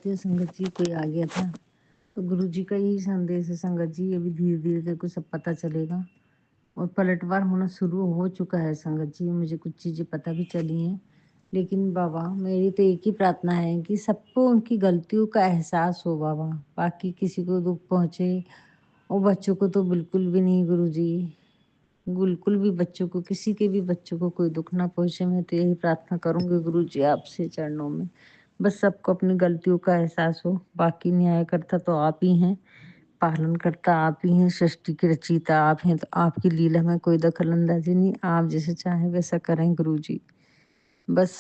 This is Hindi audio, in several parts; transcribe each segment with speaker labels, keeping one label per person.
Speaker 1: तो संगत जी कोई आ गया था। तो गुरु जी का यही संदेश है संगत जी, अभी धीरे धीरे तेरे को सब पता चलेगा और पलटवार होना शुरू हो चुका है संगत जी। मुझे कुछ चीज़ें पता भी चली हैं, लेकिन बाबा मेरी तो एक ही प्रार्थना है कि सबको उनकी गलतियों का एहसास हो बाबा। बाकी किसी को दुख पहुँचे और बच्चों को तो बिल्कुल भी नहीं गुरु जी, बिल्कुल भी बच्चों को, किसी के भी बच्चों को कोई दुख ना पहुँचे। मैं तो यही प्रार्थना करूँगी गुरु जी आपसे चरणों में। बस सबको अपनी गलतियों का एहसास हो, बाकी न्यायकर्ता तो आप ही हैं, पालनकर्ता आप ही हैं, सृष्टि के रचयिता आप हैं, तो आपकी लीला में कोई दखल-अंदाज़ी नहीं, आप जैसे चाहें वैसा करें गुरुजी। बस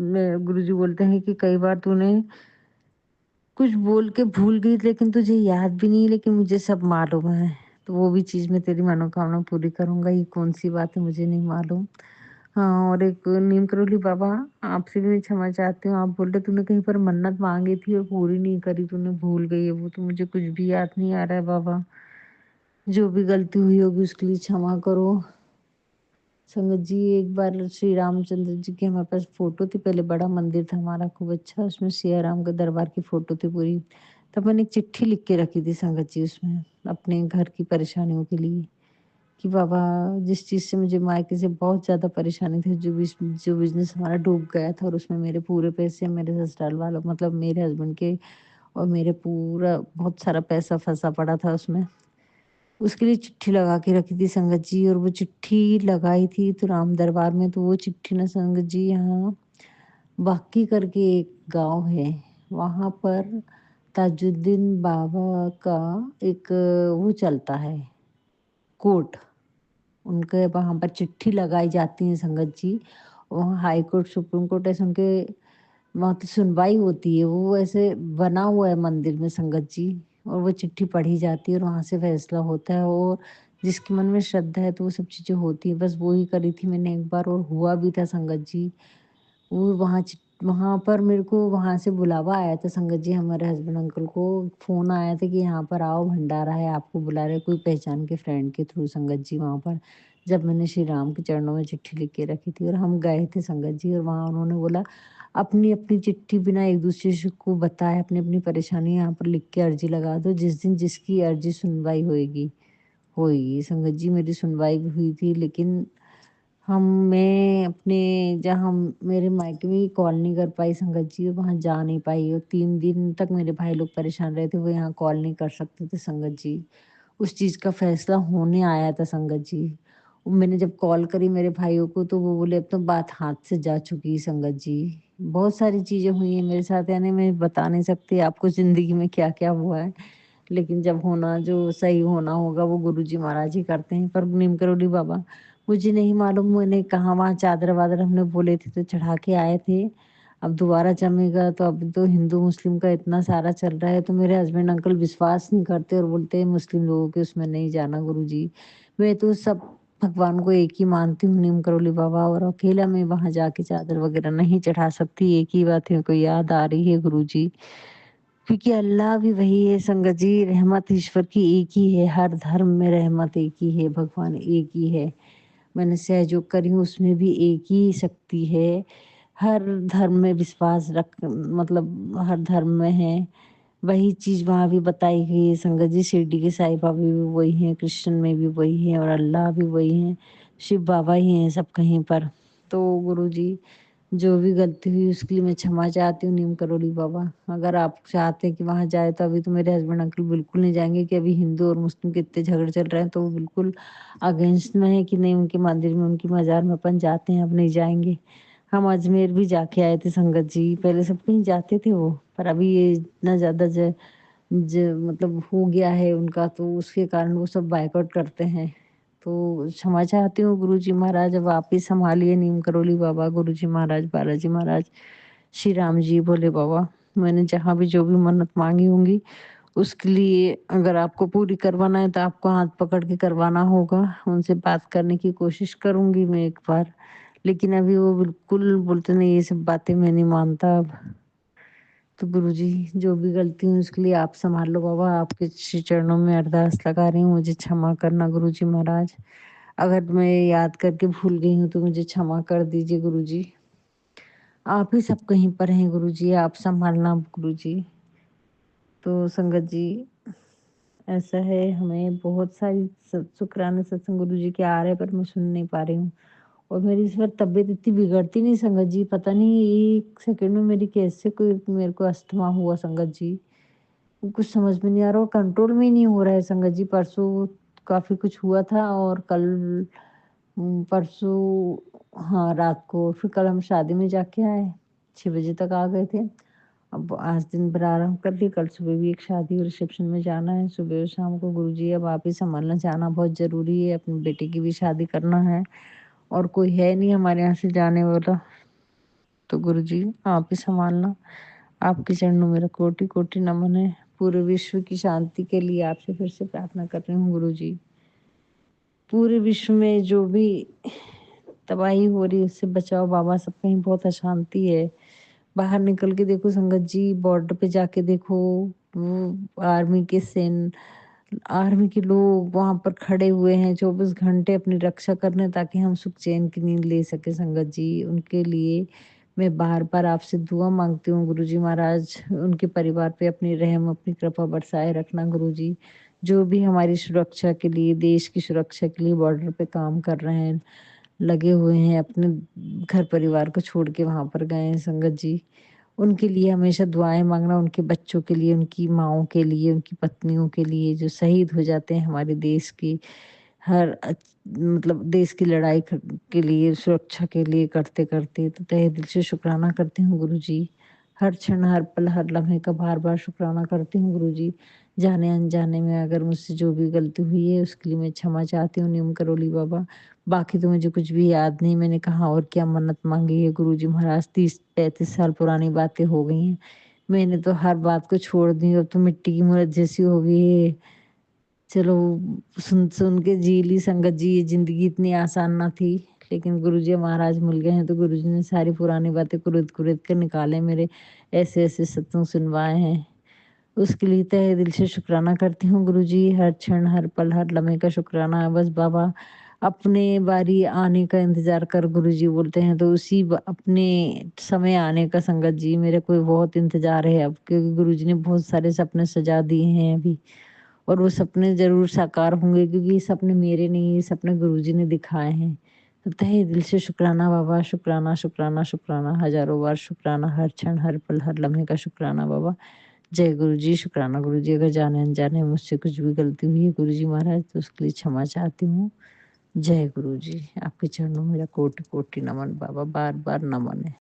Speaker 1: मैं गुरुजी बोलते हैं कि कई बार तूने कुछ बोल के भूल गई लेकिन तुझे याद भी नहीं, लेकिन मुझे सब मालूम है। तो वो भी चीज़ मैं तेरी मनोकामना पूरी करूँगा, ये कौन-सी बात है मुझे नहीं मालूम। हाँ, और एक नीम करोली बाबा, आपसे भी मैं क्षमा चाहती हूँ। आप बोल रहे तूने कहीं पर मन्नत माँगी थी और पूरी नहीं करी, तूने भूल गई है वो, तो मुझे कुछ भी याद नहीं आ रहा है बाबा। जो भी गलती हुई होगी उसके लिए क्षमा करो। संगत जी एक बार श्री रामचंद्र जी की हमारे पास फ़ोटो थी, पहले बड़ा मंदिर था हमारा खूब अच्छा, उसमें सिया राम के दरबार की फ़ोटो थी पूरी। तब मैंने एक चिट्ठी लिख के रखी थी संगत जी उसमें, अपने घर की परेशानियों के लिए। कि बाबा जिस चीज़ से मुझे मायके से बहुत ज़्यादा परेशानी थी, जो बिज़नेस हमारा डूब गया था और उसमें मेरे पूरे पैसे मेरे ससुराल वालों मतलब मेरे हस्बैंड के और मेरे पूरा बहुत सारा पैसा फँसा पड़ा था उसमें। उसके लिए चिट्ठी लगा के रखी थी संगत जी, और वो चिट्ठी लगाई थी तो राम दरबार में, तो वो चिट्ठी ना संगत जी यहाँ बाकी करके एक गाँव है, वहाँ पर ताजुद्दीन बाबा का एक वो चलता है, कोर्ट। उनके वहाँ पर चिट्ठी लगाई जाती है संगत जी। वहाँ हाई कोर्ट, सुप्रीम कोर्ट ऐसे उनके वहाँ की सुनवाई होती है। वो ऐसे बना हुआ है मंदिर में संगत जी, और वो चिट्ठी पढ़ी जाती है और वहाँ से फैसला होता है, और जिसके मन में श्रद्धा है तो वो सब चीज़ें होती हैं। बस वो ही करी थी मैंने एक बार और हुआ भी था संगत जी। वो वहाँ पर मेरे को वहाँ से बुलावा आया था संगत जी, हमारे हस्बैंड अंकल को फ़ोन आया था कि यहाँ पर आओ, भंडारा है, आपको बुला रहे हैं, कोई पहचान के फ्रेंड के थ्रू संगत जी वहाँ पर। जब मैंने श्री राम के चरणों में चिट्ठी लिख के रखी थी और हम गए थे संगत जी, और वहाँ उन्होंने बोला अपनी-अपनी चिट्ठी बिना एक-दूसरे से को बताए अपनी-अपनी परेशानी यहाँ पर लिख के अर्ज़ी लगा दो, जिस दिन जिसकी अर्ज़ी सुनवाई होएगी, होएगी। संगत जी मेरी सुनवाई भी हुई थी, लेकिन मैं अपने जहाँ मेरे मायके में कॉल नहीं कर पाई संगत जी, वहाँ जा नहीं पाई, और 3 दिन तक मेरे भाई लोग परेशान रहे थे, वो यहाँ कॉल नहीं कर सकते थे संगत जी। उस चीज़ का फैसला होने आया था संगत जी। मैंने जब कॉल करी मेरे भाइयों को तो वो बोले अब तो बात हाथ से जा चुकी है संगत जी। बहुत सारी चीज़ें हुई हैं मेरे साथ, यानी मैं बता नहीं सकती आपको ज़िंदगी में क्या-क्या हुआ है। लेकिन जब होना जो सही होना होगा वो गुरुजी महाराज ही करते हैं। पर नीम करोली बाबा, मुझे नहीं मालूम मैंने कहाँ वहाँ चादर-वादर हमने बोले थे तो चढ़ा के आए थे। अब दोबारा जमेगा तो अब तो हिंदू मुस्लिम का इतना सारा चल रहा है, तो मेरे हस्बैंड अंकल विश्वास नहीं करते और बोलते हैं मुस्लिम लोगों के उसमें नहीं जाना गुरुजी। मैं तो सब भगवान को एक ही मानती हूँ नीम करोली बाबा, और अकेला मैं वहाँ जाके चादर वगैरह नहीं चढ़ा सकती। एक ही बात मेरे को याद आ रही है गुरुजी, क्योंकि अल्लाह भी वही है संगत जी, रहमत ईश्वर की एक ही है, हर धर्म में रहमत एक ही है, भगवान एक ही है। मैंने सहयोग करी हूँ उसमें भी एक ही शक्ति है। हर धर्म में विश्वास रख मतलब हर धर्म में है। वही चीज़ वहाँ भी बताई गई है संगत जी, शिरडी के साईं बाबा भी वही हैं, क्रिश्चियन में भी वही हैं और अल्लाह भी वही हैं, शिव बाबा ही हैं सब कहीं पर। तो गुरुजी जो भी गलती हुई उसके लिए मैं क्षमा चाहती हूँ नीम करोली बाबा। अगर आप चाहते हैं कि वहाँ जाए तो अभी तो मेरे हस्बैंड अंकल बिल्कुल नहीं जाएँगे, कि अभी हिंदू और मुस्लिम के इतने झगड़े चल रहे हैं, तो वो बिल्कुल अगेंस्ट में है कि नहीं उनके मंदिर में, उनकी मज़ार में अपन जाते हैं, अब नहीं जाएँगे। हम अजमेर भी जाके आए थे संगत जी, पहले सब कहीं जाते थे वो, पर अभी ये इतना ज़्यादा ज ज मतलब हो गया है उनका, तो उसके कारण वो सब बायकॉट करते हैं। तो क्षमा चाहती हूँ गुरुजी महाराज, अब आप ही सँभालिए नीम करोली बाबा, गुरुजी महाराज, बालाजी महाराज, श्री राम जी, भोले बाबा। मैंने जहाँ भी जो भी मन्नत माँगी होंगी, उसके लिए अगर आपको पूरी करवाना है तो आपको हाथ पकड़ के करवाना होगा। उनसे बात करने की कोशिश करूँगी मैं एक बार, लेकिन अभी वो बिल्कुल बोलते नहीं, ये सब बातें मैं नहीं मानता अब। तो गुरुजी जो भी गलती हुई उसके लिए आप सँभाल लो बाबा, आपके श्री चरणों में अरदास लगा रही हूँ, मुझे क्षमा करना गुरुजी महाराज। अगर मैं याद करके भूल गई हूँ तो मुझे क्षमा कर दीजिए गुरुजी। आप ही सब कहीं पर हैं गुरुजी, आप संभालना गुरुजी। तो संगत जी ऐसा है, हमें बहुत सारी शुक्राना सत्संग गुरुजी के आ रहे पर मैं सुन नहीं पा रही हूँ। और मेरी इस बार तबीयत इतनी बिगड़ती नहीं संगत जी, पता नहीं एक सेकंड में मेरी कैसे कोई मेरे को अस्थमा हुआ संगत जी। कुछ समझ में नहीं आ रहा और कंट्रोल में ही नहीं हो रहा है संगत जी। परसों काफी कुछ हुआ था और कल परसों हाँ रात को, फिर कल हम शादी में जाके आए, 6 बजे तक आ गए थे। अब आज दिन भर आराम कर लिए, कल सुबह भी एक शादी और रिसेप्शन में जाना है, सुबह और शाम को गुरुजी अब आप ही संभालना, जाना बहुत जरूरी है, अपनी बेटी की भी शादी करना है और कोई है नहीं हमारे यहाँ से जाने वाला। तो गुरुजी आप ही संभालना, आपके चरणों में मेरा कोटि कोटि नमन है। पूरे विश्व की शांति के लिए आपसे फिर से प्रार्थना कर रही हूँ गुरुजी। पूरे विश्व में जो भी तबाही हो रही है उससे बचाओ बाबा, सब कहीं बहुत अशांति है। बाहर निकल के देखो संगत जी, बॉर्डर पे जाके देखो, वो आर्मी के लोग वहां पर खड़े हुए हैं 24 घंटे अपनी रक्षा करने, ताकि हम सुख चैन की नींद ले सके संगत जी। उनके लिए मैं बार बार आपसे दुआ मांगती हूँ गुरुजी महाराज, उनके परिवार पे अपनी रहम अपनी कृपा बरसाए रखना गुरुजी। जो भी हमारी सुरक्षा के लिए, देश की सुरक्षा के लिए बॉर्डर पे काम कर रहे हैं, लगे हुए हैं, अपने घर परिवार को छोड़ के वहां पर गए हैं संगत जी, उनके लिए हमेशा दुआएं मांगना, उनके बच्चों के लिए, उनकी माओं के लिए, उनकी पत्नियों के लिए जो शहीद हो जाते हैं हमारे देश की मतलब देश की लड़ाई के लिए, सुरक्षा के लिए करते करते। तो तहे दिल से शुक्राना करती हूँ गुरु जी, हर क्षण हर पल हर लम्हे का बार बार शुक्राना करती हूँ गुरु जी। जाने अनजाने में अगर मुझसे जो भी गलती हुई है उसके लिए मैं क्षमा चाहती हूँ नियम करोली बाबा। बाकी तो मुझे कुछ भी याद नहीं, मैंने कहा और क्या मन्नत मांगी है गुरु जी महाराज, 30-35 साल पुरानी बातें हो गई हैं, मैंने तो हर बात को छोड़ दी, अब तो मिट्टी की मूरत जैसी हो गई है। चलो सुन सुन के जी ली संगत जी, ये जिंदगी इतनी आसान ना थी, लेकिन गुरुजी महाराज मिल गए हैं तो गुरुजी ने सारी पुरानी बातें कुरेद कुरेद कर निकाले, मेरे ऐसे ऐसे सत्संग सुनवाए हैं, उसके लिए तहे दिल से शुक्राना करती हूँ गुरुजी। हर क्षण हर पल हर लम्हे का शुक्राना है। बस बाबा अपने बारी आने का इंतजार कर, गुरुजी बोलते हैं, तो उसी अपने समय आने का संगत जी मेरे को बहुत इंतजार है अब, क्योंकि गुरुजी ने बहुत सारे सपने सजा दिए हैं अभी, और वो सपने जरूर साकार होंगे, क्योंकि ये सपने मेरे नहीं, ये सपने गुरुजी ने दिखाए हैं। तो तहे दिल से शुक्राना बाबा, शुक्राना शुक्राना शुक्राना, हजारों बार शुक्राना, हर क्षण हर पल हर लम्हे का शुक्राना बाबा। जय गुरु जी, शुक्राना गुरु जी। अगर जाने अनजाने मुझसे कुछ भी गलती हुई है गुरु जी महाराज तो उसके लिए क्षमा चाहती हूँ। जय गुरु जी, आपके चरणों में मेरा कोटि कोटि नमन बाबा, बार बार नमन है।